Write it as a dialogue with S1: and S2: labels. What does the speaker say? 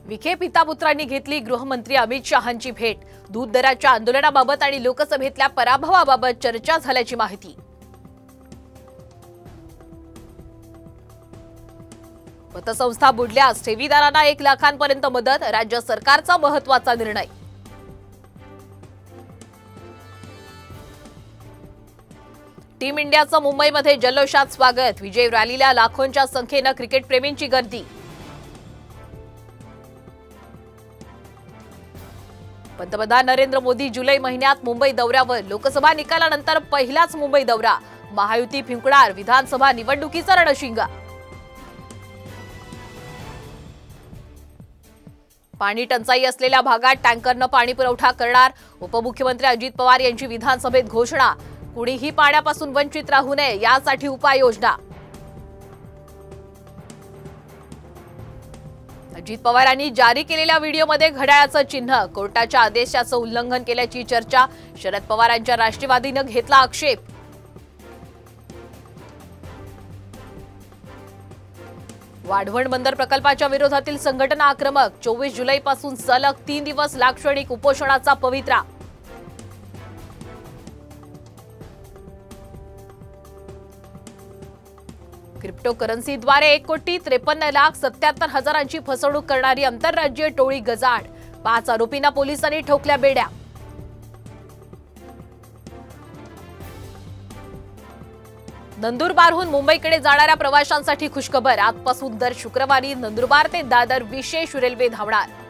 S1: विखे पितापुत्रांनी घेतली गृहमंत्री अमित शहांची भेट। दूध दराच्या आंदोलनाबाबत आणि लोकसभेतल्या पराभवाबाबत चर्चा झाल्याची माहिती। पतसंस्था बुडल्यास ठेवीदारांना 1 लाखांपर्यंत मदत, राज्य सरकारचा महत्त्वाचा निर्णय। टीम इंडियाचं मुंबईमध्ये जल्लोषात स्वागत, विजय रॅलीला लाखोंच्या संख्येनं क्रिकेटप्रेमींची गर्दी। पंतप्रधान नरेंद्र मोदी जुलै महिन्यात मुंबई दौऱ्यावर, लोकसभा निकालानंतर पहिलाच मुंबई दौरा, महायुती फिंकणार विधानसभा निवडणुकीचा रणशिंगा। पाणी टंचाई असलेल्या भागात टँकरनं पाणी पुरवठा करणार, उपमुख्यमंत्री अजित पवार यांची विधानसभेत घोषणा। कुणीही पाण्यापासून वंचित राहू नये यासाठी उपाययोजना। अजित पवारांनी जारी केलेल्या व्हिडिओमध्ये घड्याळाचं चिन्ह, कोर्टाच्या आदेशाचं उल्लंघन केल्याची चर्चा, शरद पवारांच्या राष्ट्रवादीनं घेतला आक्षेप। वाढवण बंदर प्रकल्पाच्या विरोधातील संघटना आक्रमक, 24 जुलैपासून सलग 3 दिवस लाक्षणिक उपोषणाचा पवित्रा। क्रिप्टोकरन्सीद्वारे 1,53,77,000ची फसवणूक करणारी आंतरराज्यीय टोळी गजाआड, 5 आरोपींना पोलिसांनी ठोकल्या बेड्या। नंदुरबारहून मुंबईकडे जाणाऱ्या प्रवाशांसाठी खुशखबर, आजपासून दर शुक्रवारी नंदुरबार ते दादर विशेष रेल्वे धावणार।